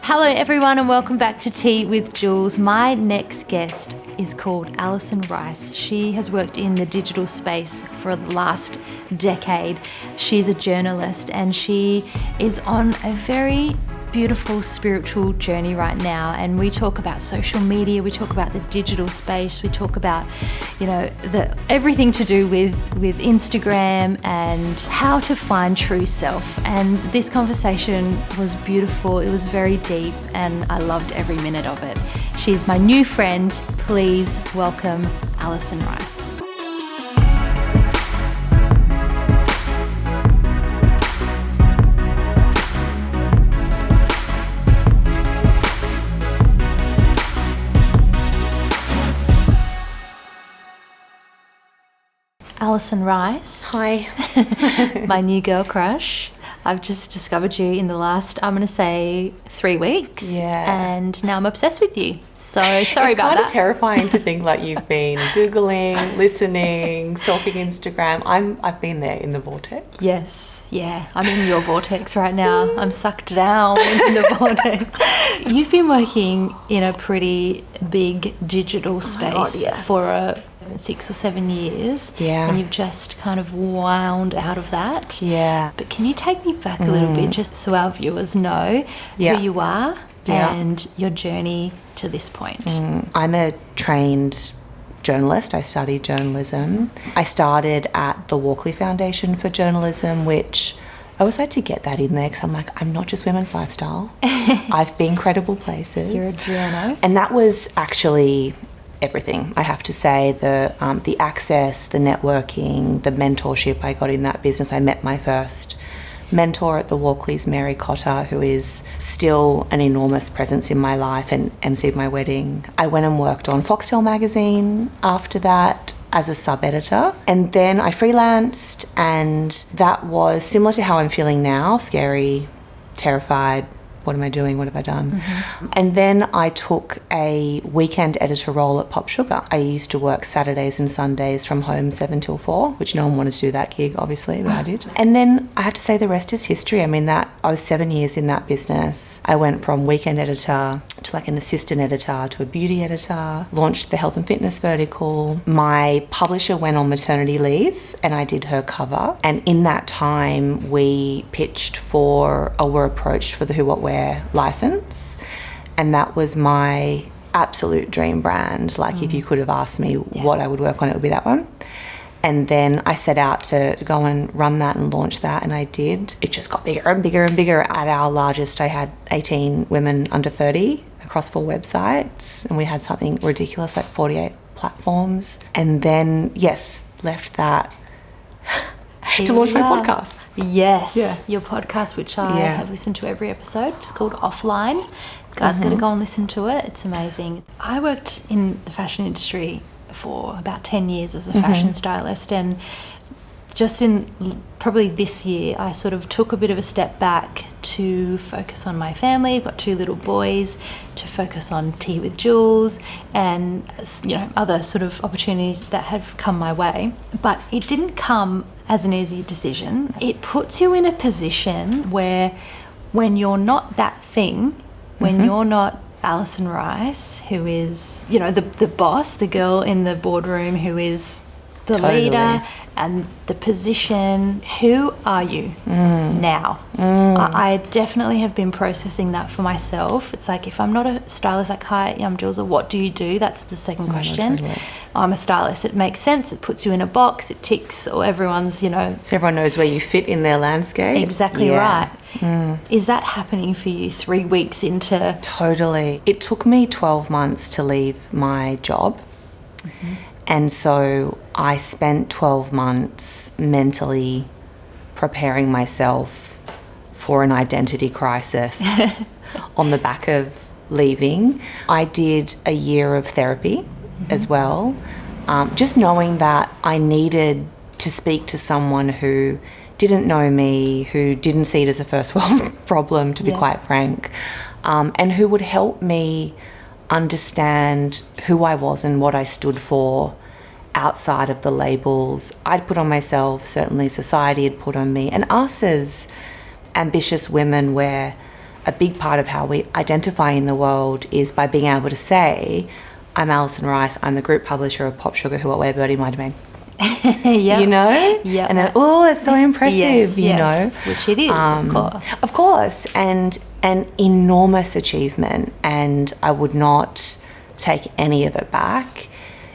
Hello everyone and welcome back to Tea with Jules. My next guest is called Alison Rice. She has worked in the digital space for the last decade. She's a journalist and she is on a very beautiful spiritual journey right now, and we talk about social media, we talk about the digital space, we talk about everything to do with Instagram and how to find true self. And this conversation was beautiful, it was very deep, and I loved every minute of it. She's my new friend. Please welcome Alison Rice. Alison Rice. Hi. My new girl crush. I've just discovered you in the last, I'm going to say, 3 weeks. Yeah. And now I'm obsessed with you. So sorry about that. It's kind of terrifying to think like you've been Googling, listening, stalking Instagram. I've been there in the vortex. Yes. Yeah. I'm in your vortex right now. I'm sucked down into the vortex. You've been working in a pretty big digital space for 6 or 7 years. Yeah. And you've just kind of wound out of that. Yeah. But can you take me back a little bit just so our viewers know who you are and your journey to this point? I'm a trained journalist. I studied journalism. I started at the Walkley Foundation for Journalism, which I always had to get that in there because I'm like, I'm not just women's lifestyle. I've been credible places. You're a journo. And that was actually everything, I have to say. The access, the networking, the mentorship I got in that business. I met my first mentor at the Walkleys, Mary Cotter, who is still an enormous presence in my life and emceed my wedding. I went and worked on Foxtel magazine after that as a sub-editor, and then I freelanced, and that was similar to how I'm feeling now, scary, terrified. What am I doing? What have I done? Mm-hmm. And then I took a weekend editor role at Pop Sugar. I used to work Saturdays and Sundays from home 7 till 4, which no one wanted to do that gig, obviously, but I did. And then I have to say the rest is history. I mean, I was 7 years in that business. I went from weekend editor to like an assistant editor to a beauty editor, launched the health and fitness vertical. My publisher went on maternity leave and I did her cover. And in that time, we pitched for, or were approached for the Who What Where license, and that was my absolute dream brand. Like if you could have asked me what I would work on, it would be that one. And then I set out to go and run that and launch that, and I did. It just got bigger and bigger and bigger. At our largest, I had 18 women under 30 across 4 websites, and we had something ridiculous like 48 platforms. And then left that to launch my podcast. Yes, your podcast, which I have listened to every episode. It's called Offline. You guys got to go and listen to it. It's amazing. I worked in the fashion industry for about 10 years as a fashion stylist, and just in probably this year, I sort of took a bit of a step back to focus on my family. I've got 2 little boys, to focus on Tea with Jules and other sort of opportunities that have come my way. But it didn't come as an easy decision. It puts you in a position where when you're not that thing, when you're not Alison Rice, who is, the boss, the girl in the boardroom who is the leader and the position, who are you now? I definitely have been processing that for myself. It's like, if I'm not a stylist, like, hi, I'm Jules, or what do you do? That's the second question. Totally. I'm a stylist. It makes sense. It puts you in a box. It ticks, or everyone's, So everyone knows where you fit in their landscape. Exactly right. Is that happening for you 3 weeks into? Totally. It took me 12 months to leave my job. And so I spent 12 months mentally preparing myself for an identity crisis on the back of leaving. I did a year of therapy as well, just knowing that I needed to speak to someone who didn't know me, who didn't see it as a first world problem, to be quite frank, and who would help me understand who I was and what I stood for outside of the labels I'd put on myself, certainly society had put on me, and us as ambitious women, where a big part of how we identify in the world is by being able to say, I'm Alison Rice, I'm the group publisher of Pop Sugar, Who, What, Where, Birdie, My Domain. Yep. You know? Yeah. And then, oh, it's so impressive, yes, you know? Which it is, of course. Of course. And an enormous achievement. And I would not take any of it back.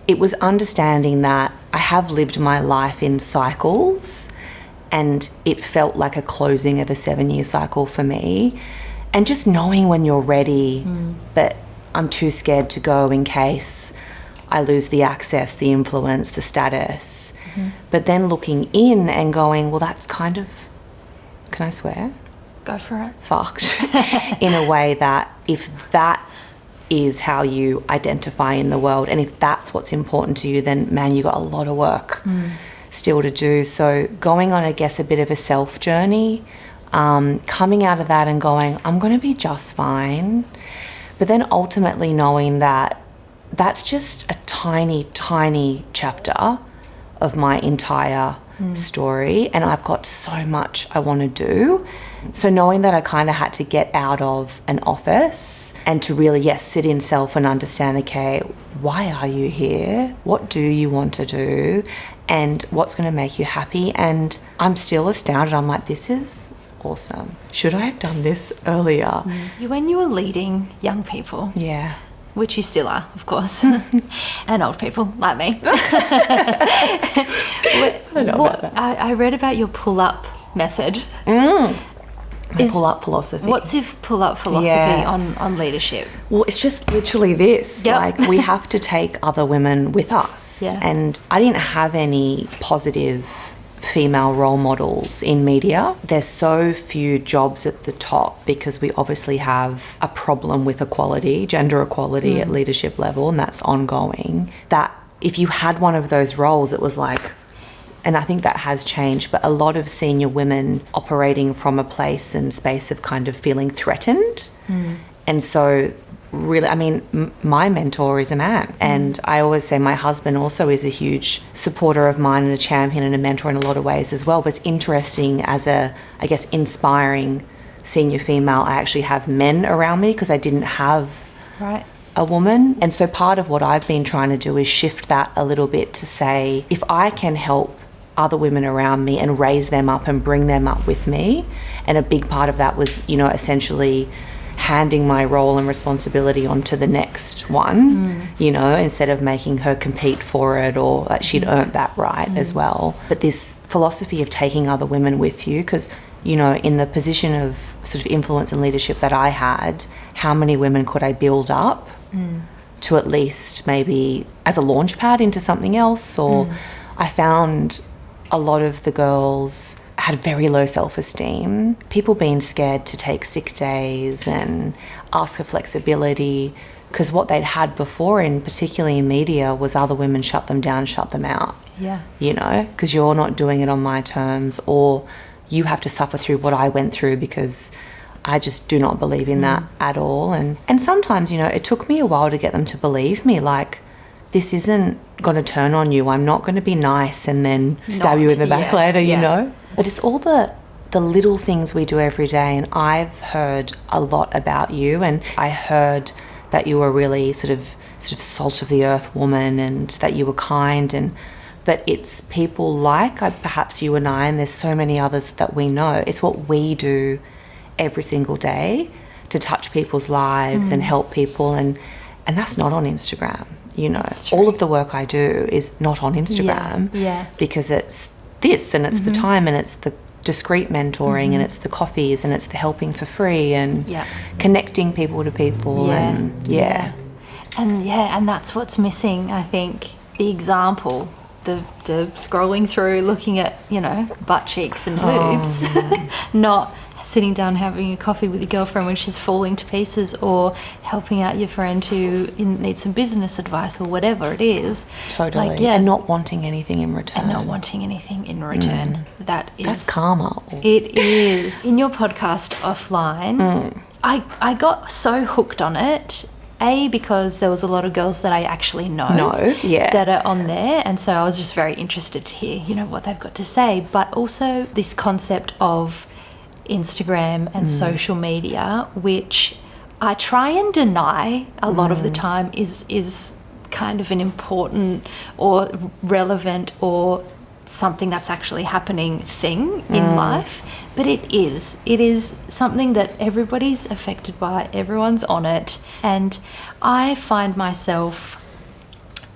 It was understanding that I have lived my life in cycles, and it felt like a closing of a 7-year cycle for me. And just knowing when you're ready, but I'm too scared to go in case I lose the access, the influence, the status. But then looking in and going, well, that's kind of, can I swear? Go for it. Fucked in a way that if that is how you identify in the world, and if that's what's important to you, then man, you got a lot of work still to do. So going on, I guess, a bit of a self journey, coming out of that and going, I'm going to be just fine. But then ultimately knowing that that's just a tiny, tiny chapter of my entire story, and I've got so much I want to do. So knowing that I kind of had to get out of an office and to really, sit in self and understand, okay, why are you here? What do you want to do? And what's going to make you happy? And I'm still astounded. I'm like, this is awesome. Should I have done this earlier? When you were leading young people. Yeah. Which you still are, of course, and old people like me. I don't know about that. I read about your pull-up method. Pull-up philosophy. What's your pull-up philosophy on leadership? Well, it's just literally this. Yep. Like, we have to take other women with us. Yeah. And I didn't have any positive female role models in media. There's so few jobs at the top because we obviously have a problem with equality, gender equality at leadership level, and that's ongoing. That if you had one of those roles, it was like, and I think that has changed, but a lot of senior women operating from a place and space of kind of feeling threatened. And so really, I mean, my mentor is a man, and I always say my husband also is a huge supporter of mine and a champion and a mentor in a lot of ways as well. But it's interesting as a, I guess, inspiring senior female, I actually have men around me because I didn't have a woman. And so part of what I've been trying to do is shift that a little bit to say, if I can help other women around me and raise them up and bring them up with me, and a big part of that was, essentially handing my role and responsibility onto the next one, instead of making her compete for it, or like she'd earned that right as well. But this philosophy of taking other women with you, because, in the position of sort of influence and leadership that I had, how many women could I build up to at least maybe as a launch pad into something else? Or I found a lot of the girls had very low self-esteem, people being scared to take sick days and ask for flexibility, because what they'd had before, in particularly in media, was other women shut them down, shut them out. Yeah. Because you're not doing it on my terms, or you have to suffer through what I went through, because I just do not believe in that at all. And sometimes, it took me a while to get them to believe me, like, this isn't going to turn on you. I'm not going to be nice and then stab you in the back later, you know? But it's all the little things we do every day. And I've heard a lot about you, and I heard that you were really sort of salt of the earth woman, and that you were kind. But it's people like perhaps you and I, and there's so many others that we know. It's what we do every single day to touch people's lives and help people. And that's not on Instagram. All of the work I do is not on Instagram because it's this, and it's the time, and it's the discreet mentoring, and it's the coffees, and it's the helping for free, and connecting people to people. And that's what's missing, I think. The example, the scrolling through, looking at, butt cheeks and boobs, not sitting down having a coffee with your girlfriend when she's falling to pieces, or helping out your friend who needs some business advice, or whatever it is. Totally. And not wanting anything in return. That's karma. It is. In your podcast Offline, I got so hooked on it. Because there was a lot of girls that I actually know that are on there, and so I was just very interested to hear, what they've got to say. But also this concept of, Instagram and social media, which I try and deny a lot of the time is kind of an important or relevant or something that's actually happening thing in life, but it is something that everybody's affected by, everyone's on it, and I find myself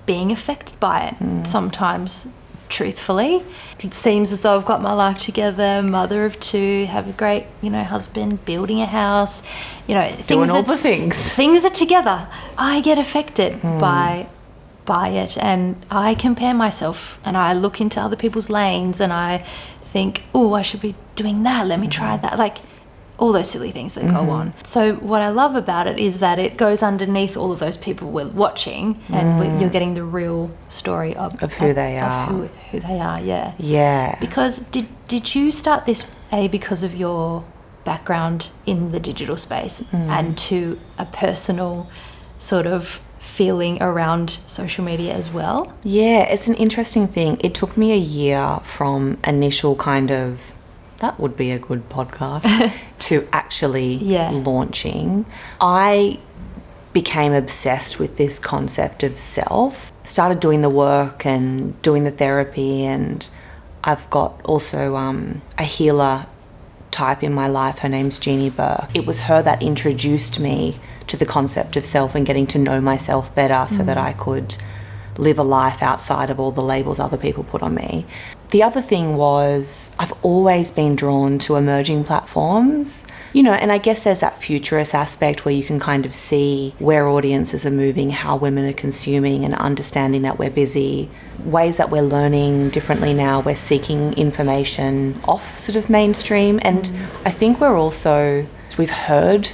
being affected by it sometimes. Truthfully, it seems as though I've got my life together, mother of 2, have a great, husband, building a house, doing all the things. Things are together. I get affected by it, and I compare myself, and I look into other people's lanes, and I think, oh, I should be doing that. Let me try that. Like all those silly things that go on. So what I love about it is that it goes underneath all of those people we're watching, and you're getting the real story of who they are. Of who they are, yeah. Yeah. Because did you start this because of your background in the digital space and to a personal sort of feeling around social media as well? Yeah, it's an interesting thing. It took me a year from initial kind of, that would be a good podcast, to actually launching. I became obsessed with this concept of self, started doing the work and doing the therapy, and I've got also a healer type in my life. Her name's Jeannie Burke. It was her that introduced me to the concept of self and getting to know myself better so that I could live a life outside of all the labels other people put on me. The other thing was I've always been drawn to emerging platforms, and I guess there's that futurist aspect where you can kind of see where audiences are moving, how women are consuming, and understanding that we're busy, ways that we're learning differently now, we're seeking information off sort of mainstream. And I think we've heard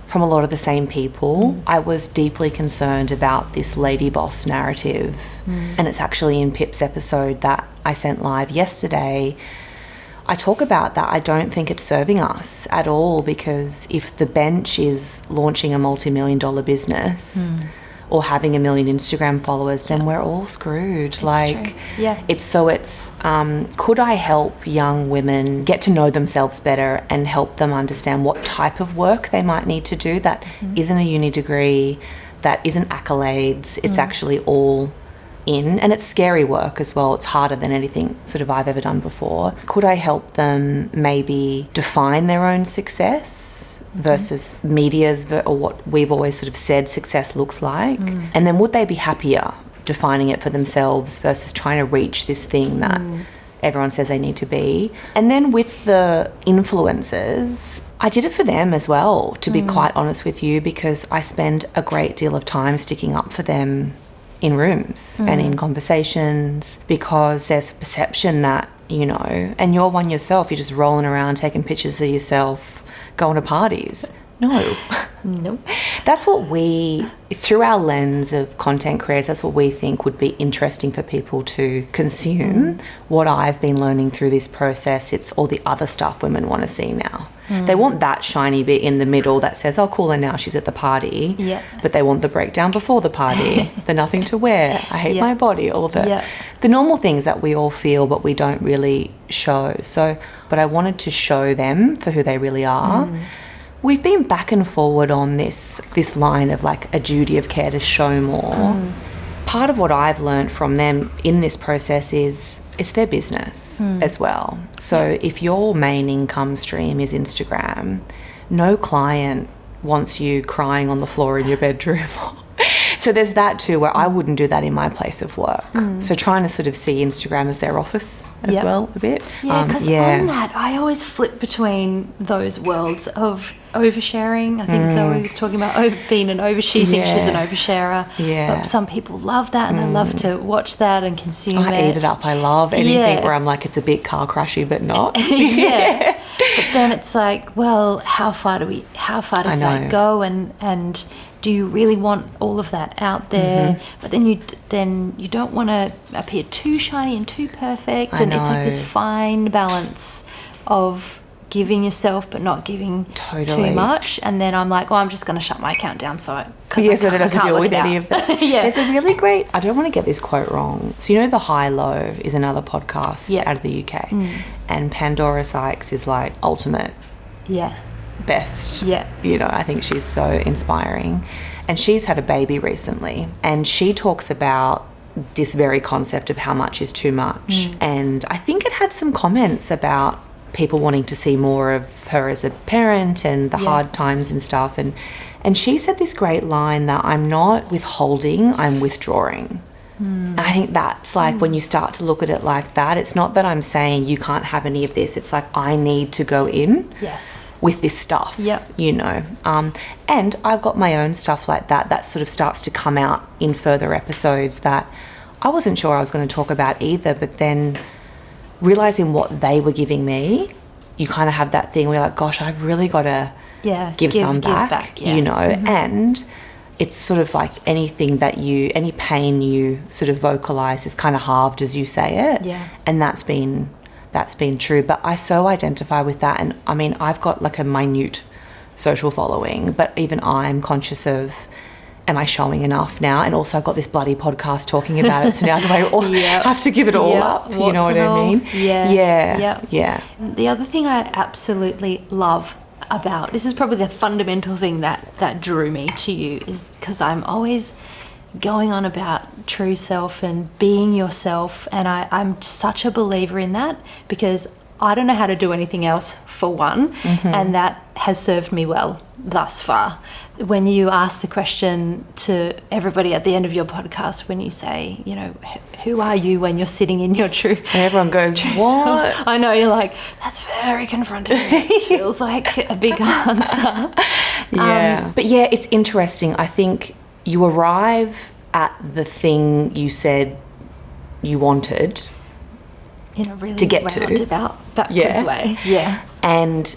from a lot of the same people. I was deeply concerned about this lady boss narrative, and it's actually in Pip's episode that I sent live yesterday. I talk about that. I don't think it's serving us at all, because if the bench is launching a multi-million-dollar business or having 1 million Instagram followers, then we're all screwed. It's true. Yeah. Could I help young women get to know themselves better and help them understand what type of work they might need to do that isn't a uni degree, that isn't accolades, it's actually all in, and it's scary work as well. It's harder than anything sort of I've ever done before. Could I help them maybe define their own success versus media's or what we've always sort of said success looks like? And then would they be happier defining it for themselves versus trying to reach this thing that everyone says they need to be? And then with the influencers, I did it for them as well, to be quite honest with you, because I spend a great deal of time sticking up for them in rooms and in conversations, because there's a perception that, and you're one yourself, you're just rolling around taking pictures of yourself, going to parties. No. That's what we, through our lens of content creators, that's what we think would be interesting for people to consume. What I've been learning through this process, it's all the other stuff women want to see now. They want that shiny bit in the middle that says, oh, cool, and now she's at the party. Yeah. But they want the breakdown before the party, the nothing to wear, I hate my body, all of it. The normal things that we all feel but we don't really show. But I wanted to show them for who they really are. We've been back and forward on this line of like a duty of care to show more. Part of what I've learned from them in this process is it's their business as well. So if your main income stream is Instagram, no client wants you crying on the floor in your bedroom. So there's that too, where I wouldn't do that in my place of work. So trying to sort of see Instagram as their office as well a bit. Yeah, because on that, I always flip between those worlds of oversharing. I think Zoe was talking about being an overshare. She thinks she's an oversharer. Yeah. But some people love that, and they love to watch that and consume it. I eat it up. I love anything where I'm like, it's a bit car crashy, but not. But then it's like, well, how far does that go? And do you really want all of that out there? But then you don't want to appear too shiny and too perfect. It's like this fine balance of giving yourself but not giving too much. And then I'm like, well, I'm just going to shut my account down so I don't have to deal with any of that. There's a really great, I don't want to get this quote wrong. So The High Low is another podcast out of the UK. And Pandora Sykes is like ultimate best. Yeah. You know, I think she's so inspiring. And she's had a baby recently, and she talks about this very concept of how much is too much. And I think it had some comments about people wanting to see more of her as a parent and the hard times and stuff. And she said this great line that I'm not withholding, I'm withdrawing. I think that's like when you start to look at it like that, it's not that I'm saying you can't have any of this. It's like I need to go in with this stuff, you know. And I've got my own stuff like that sort of starts to come out in further episodes that I wasn't sure I was going to talk about either. But then realising what they were giving me, you kind of have that thing where you're like, gosh, I've really got to give some back, you know. And it's sort of like any pain you sort of vocalise is kind of halved as you say it. And that's been true. But I so identify with that. And I mean, I've got like a minute social following, but even I'm conscious of, am I showing enough now? And also I've got this bloody podcast talking about it. So now do I have to give it all up? You know what I mean? Yeah. The other thing I absolutely love about, this is probably the fundamental thing that drew me to you, is because I'm always going on about true self and being yourself, and I'm such a believer in that because I don't know how to do anything else, for one, and that has served me well thus far. When you ask the question to everybody at the end of your podcast, when you say, you know, who are you when you're sitting in your true... And everyone goes, what? Self? I know, you're like, that's very confronting. It feels like a big answer. But yeah, it's interesting. I think you arrive at the thing you said you wanted in a really to get to backwards way. And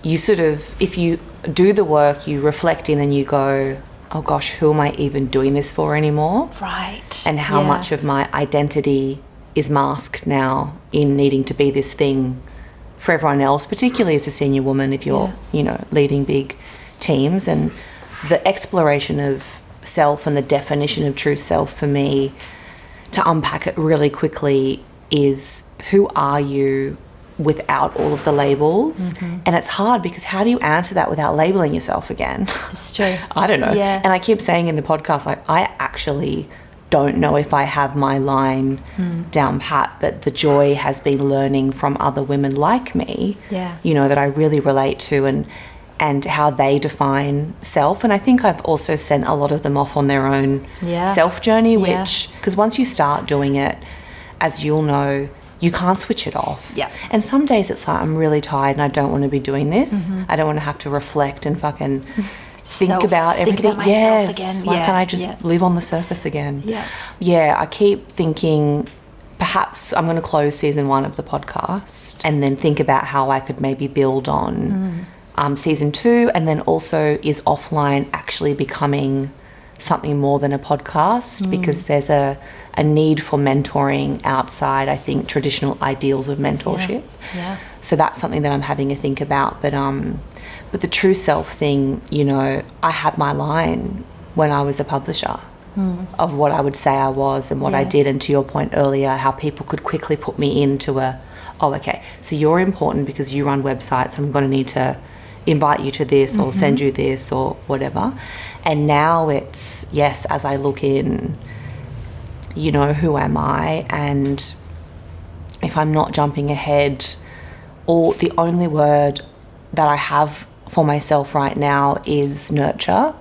you sort of, if you do the work, you reflect in and you go, oh gosh, who am I even doing this for anymore? Right. And how much of my identity is masked now in needing to be this thing for everyone else, particularly as a senior woman if you're, you know, leading big teams. And the exploration of self and the definition of true self for me, to unpack it really quickly, is who are you without all of the labels? And it's hard because how do you answer that without labeling yourself again? It's true. I don't know. And I keep saying in the podcast, like, I actually don't know if I have my line down pat, but the joy has been learning from other women like me, you know, that I really relate to, and how they define self. And I think I've also sent a lot of them off on their own self journey, which, because once you start doing it, as you'll know, you can't switch it off. And some days it's like, I'm really tired and I don't want to be doing this. I don't want to have to reflect and fucking think about everything. Again. Why can't I just live on the surface again? I keep thinking perhaps I'm going to close season 1 of the podcast and then think about how I could maybe build on season 2, and then also, is offline actually becoming something more than a podcast? Because there's a need for mentoring outside, I think, traditional ideals of mentorship. So that's something that I'm having a think about. But the true self thing, you know, I had my line when I was a publisher of what I would say I was and what I did. And to your point earlier, how people could quickly put me into so you're important because you run websites, so I'm going to need to invite you to this or send you this or whatever. And now it's, yes, as I look in, you know, who am I? And if I'm not jumping ahead, or the only word that I have for myself right now is nurture.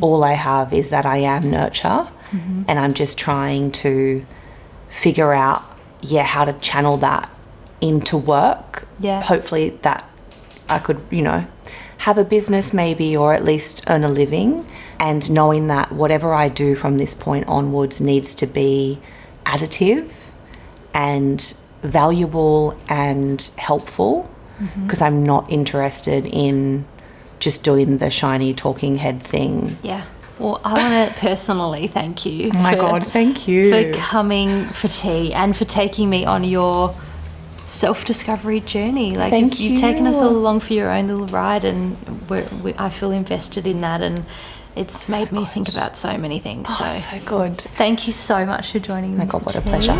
All I have is that I am nurture, and I'm just trying to figure out, how to channel that into work. Hopefully that I could, you know, have a business maybe, or at least earn a living. And knowing that whatever I do from this point onwards needs to be additive and valuable and helpful, because I'm not interested in just doing the shiny talking head thing. Well, I want to personally thank you. Oh my God, thank you. For coming for tea and for taking me on your self-discovery journey. Like, you've taken us all along for your own little ride, and I feel invested in that, and it's made me think about so many things. So good. Thank you so much for joining me. Oh my God, what a pleasure.